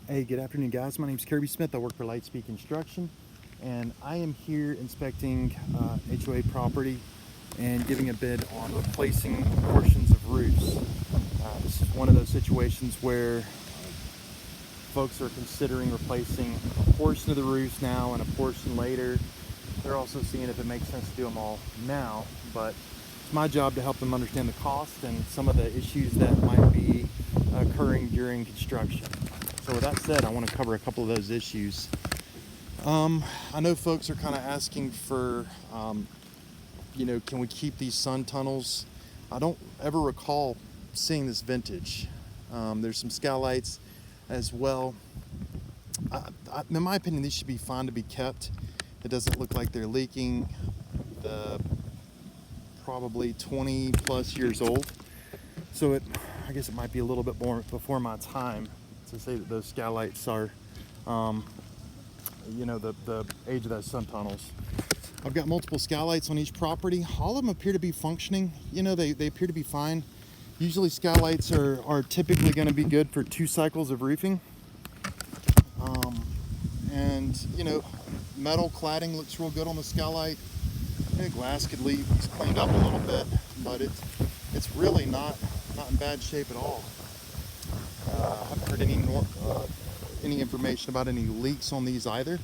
Hey, good afternoon, guys. My name is Kirby Smith. I work for Lightspeed Construction, and I am here inspecting HOA property and giving a bid on replacing portions of roofs. This is one of those situations where folks are considering replacing a portion of the roofs now and a portion later. They're also seeing if it makes sense to do them all now, but it's my job to help them understand the cost and some of the issues that might be occurring during construction. So with that said, I want to cover a couple of those issues. I know folks are kind of asking for, can we keep these sun tunnels? I don't ever recall seeing this vintage. There's some Skylights as well. In my opinion, these should be fine to be kept. It doesn't look like they're leaking. Probably 20 plus years old. So I guess it might be a little bit more before my time to say that those Skylights are, the age of those sun tunnels. I've got multiple Skylights on each property. All of them appear to be functioning. They appear to be fine. Usually Skylights are typically going to be good for 2 cycles of roofing. Metal cladding looks real good on the Skylight. The glass could leave. It's cleaned up a little bit, but it's really not in bad shape at all. I haven't heard any information about any leaks on these either.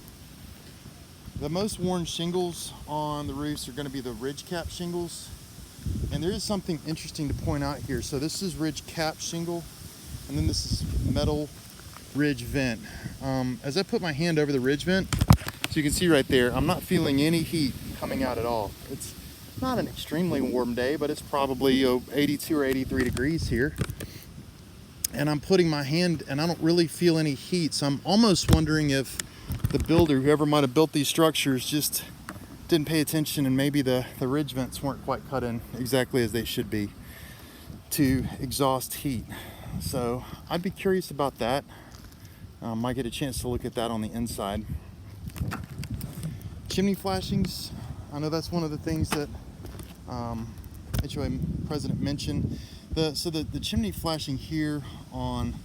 The most worn shingles on the roofs are going to be the ridge cap shingles, and there is something interesting to point out here. So this is ridge cap shingle, and then this is metal ridge vent. As I put my hand over the ridge vent, so you can see right there, I'm not feeling any heat coming out at all. It's not an extremely warm day, but it's probably 82 or 83 degrees here. And I'm putting my hand and I don't really feel any heat. So I'm almost wondering if the builder, whoever might have built these structures, just didn't pay attention, and maybe the ridge vents weren't quite cut in exactly as they should be to exhaust heat. So I'd be curious about that. Might get a chance to look at that on the inside. Chimney flashings, I know that's one of the things that HOA president mentioned. The chimney flashing here on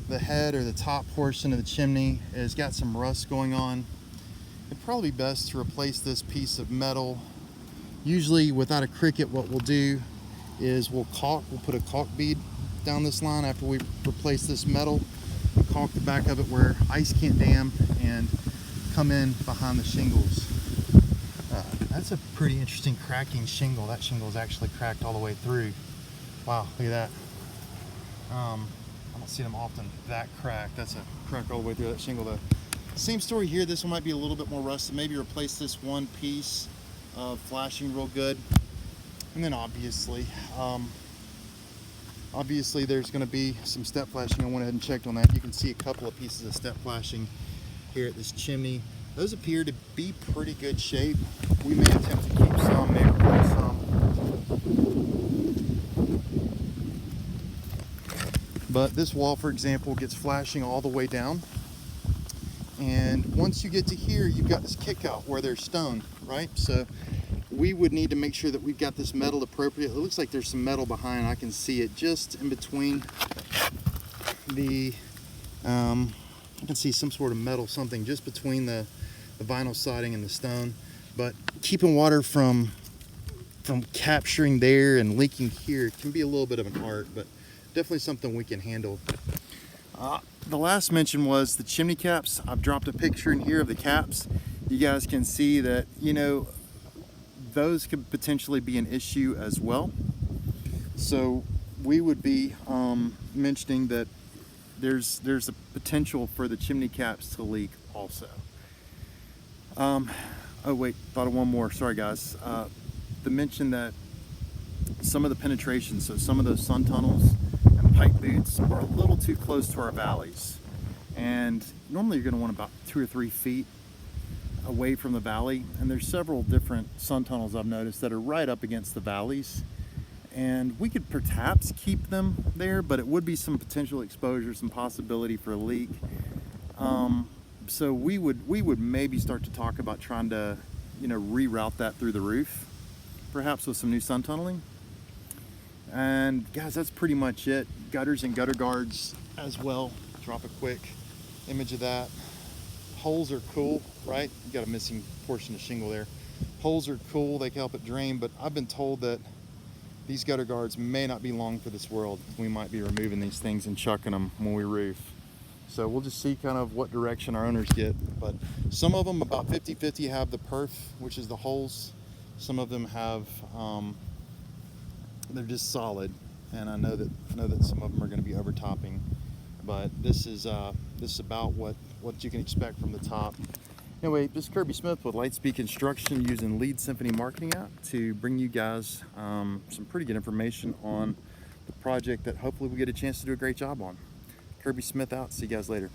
the head or the top portion of the chimney has got some rust going on. It'd probably be best to replace this piece of metal. Usually without a cricket, what we'll do is we'll put a caulk bead down this line after we replace this metal. We'll caulk the back of it where ice can't dam and come in behind the shingles. That's a pretty interesting cracking shingle. That shingle is actually cracked all the way through. Wow, look at that. I don't see them often that cracked. That's a crack all the way through that shingle. The same story here. This one might be a little bit more rusted. Maybe replace this one piece of flashing real good. And then obviously there's going to be some step flashing. I went ahead and checked on that. You can see a couple of pieces of step flashing here at this chimney. Those appear to be pretty good shape. We may attempt to keep some, maybe replace some. But this wall, for example, gets flashing all the way down. And once you get to here, you've got this kickout where there's stone, right? So we would need to make sure that we've got this metal appropriate. It looks like there's some metal behind. I can see it just in between the, I can see some sort of metal, something just between the vinyl siding and the stone. But keeping water from capturing there and leaking here can be a little bit of an art, but definitely something we can handle. The last mention was the chimney caps. I've dropped a picture in here of the caps. You guys can see that, those could potentially be an issue as well. So we would be mentioning that there's a potential for the chimney caps to leak also. Oh wait, thought of one more, sorry guys. The mention that some of the penetration, so some of those sun tunnels and pipe boots are a little too close to our valleys. And normally you're gonna want about 2 or 3 feet away from the valley. And there's several different sun tunnels I've noticed that are right up against the valleys. And we could perhaps keep them there, but it would be some potential exposure, some possibility for a leak. So we would maybe start to talk about trying to, reroute that through the roof, perhaps with some new sun tunneling. And guys, that's pretty much it. Gutters and gutter guards as well. Drop a quick image of that. Holes are cool, right? You got a missing portion of shingle there. Holes are cool, they can help it drain, but I've been told that these gutter guards may not be long for this world. We might be removing these things and chucking them when we roof. So we'll just see kind of what direction our owners get. But some of them, about 50-50, have the perf, which is the holes. Some of them have, they're just solid. And I know that some of them are going to be overtopping. But this is about what you can expect from the top. Anyway, this is Kirby Smith with Lightspeed Construction, using Lead Symphony Marketing app to bring you guys some pretty good information on the project that hopefully we get a chance to do a great job on. Kirby Smith out. See you guys later.